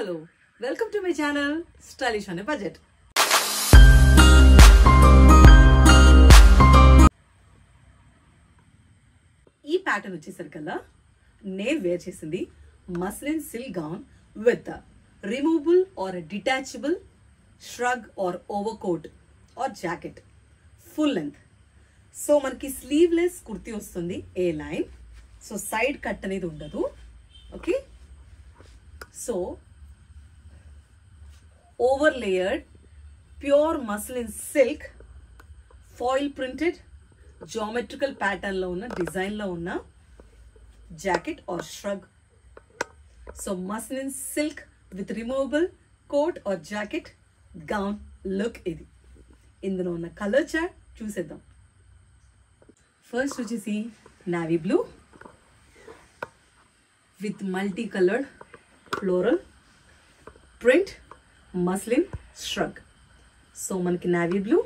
hello. Welcome to my channel, Stylish on a Budget. ఈ pattern వచ్చేసరికల్లా నేను wear చేసింది muslin silk gown with removable or detachable shrug or overcoat or jacket full length. So మనకి sleeveless kurti వస్తుంది A line. So side cut అనేది ఉండదు. Okay, so over layered pure muslin silk foil printed geometrical pattern లో ఉన్న design లో ఉన్న jacket or shrug. So muslin silk with removable coat or jacket gown look ఇది. ఇందులో ఉన్న కలర్ చార్ట్ చూసేద్దాం. ఫస్ట్ వచ్చేసి navy blue with multi coloured floral print muslin shrug. So మనకి navy blue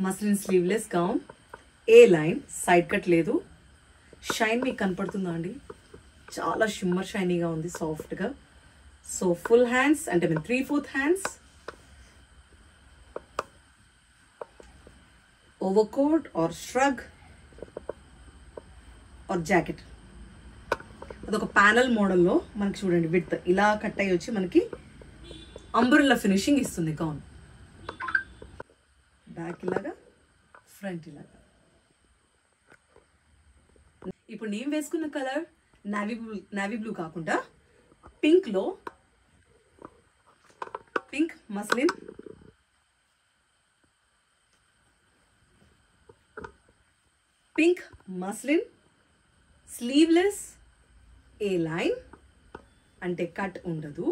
muslin sleeveless gown A line, side cut లేదు. Shine మీకు కనపడుతుందా అండి? చాలా షిమ్మర్ షైనీగా ఉంది, సాఫ్ట్గా. సో ఫుల్ హ్యాండ్స్ అంటే 3/4 hands, overcoat or shrug or jacket. అదొక ప్యానల్ మోడల్లో మనకి చూడండి, విత్ ఇలా కట్ అయ్యి వచ్చి మనకి అంబ్రెల్లా ఫినిషింగ్ ఇస్తుంది గౌన్. బ్యాక్ ఇలాగా, ఫ్రంట్ ఇలాగా. ఇప్పుడు నేను వేసుకున్న కలర్ నావీ బ్లూ కాకుండా పింక్ లో pink muslin sleeveless A line అంటే కట్ ఉండదు,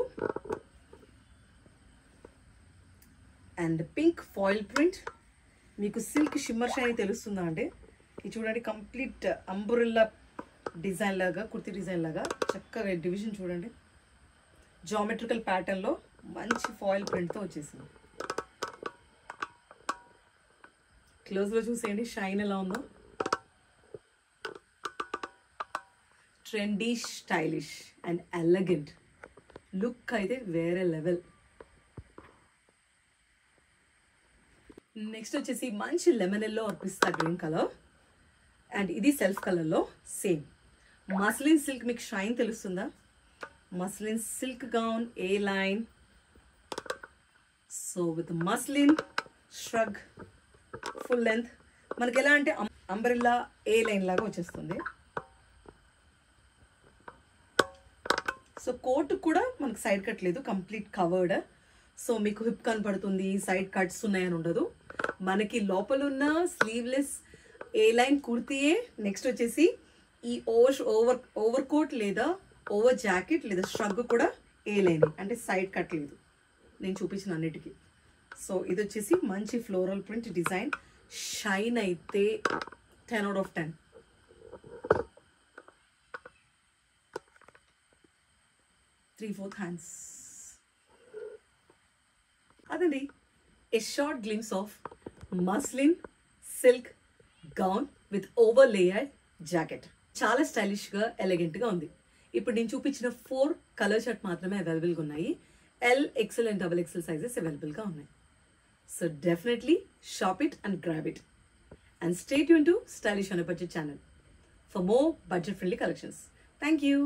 అండ్ పింక్ ఫాయిల్ ప్రింట్. మీకు సిల్క్ షిమ్మర్ షైన్ తెలుస్తుందా అంటే ఇది చూడండి, కంప్లీట్ అంబ్రెల్లా డిజైన్ లాగా, కుర్తీ డిజైన్ లాగా చక్కగా డివిజన్ చూడండి. జామెట్రికల్ ప్యాటర్న్లో మంచి ఫాయిల్ ప్రింట్తో వచ్చేసింది. క్లోజ్లో చూసేయండి షైన్ ఎలా ఉందో. Trendy, stylish and elegant look అయితే వేరే లెవెల్. నెక్స్ట్ వచ్చేసి మంచి లెమన్ ఎల్లో ఆర్ పిస్తా గ్రీన్ కలర్, అండ్ ఇది సెల్ఫ్ కలర్లో సేమ్ మస్లిన్ సిల్క్. మీకు షైన్ తెలుస్తుందా? Muslin silk gown A line. So with muslin shrug full length. మనకి ఎలా అంటే అంబ్రెల్లా ఏ లైన్ లాగా వచ్చేస్తుంది. సో కోట్ కూడా మనకు సైడ్ కట్ లేదు, కంప్లీట్ కవర్డ్. సో మీకు హిప్ కనపడుతుంది, సైడ్ కట్స్ ఉన్నాయని ఉండదు. మనకి లోపల ఉన్న స్లీవ్లెస్ ఏ లైన్ కుర్తీయే. నెక్స్ట్ వచ్చేసి ఈ ఓవర్ కోట్ లేదా ఓవర్ జాకెట్ లేదా shrug కూడా ఏ లైన్ అంటే సైడ్ కట్ లేదు నేను చూపించిన అన్నిటికీ. సో ఇది వచ్చేసి మంచి ఫ్లోరల్ ప్రింట్ డిజైన్. షైన్ అయితే 10 out of 10. Three fourth hands. అదండి a short glimpse of muslin silk gown with over layered jacket. చాలా స్టైలిష్గా, ఎలిగెంట్గా ఉంది. ఇప్పుడు నేను చూపించిన 4 కలర్ షర్ట్ మాత్రమే అవైలబుల్గా ఉన్నాయి. L, XL and XXL sizes అవైలబుల్గా ఉన్నాయి. So definitely shop it and grab it. And stay tune to stylish on a budget channel for more budget friendly collections. Thank you.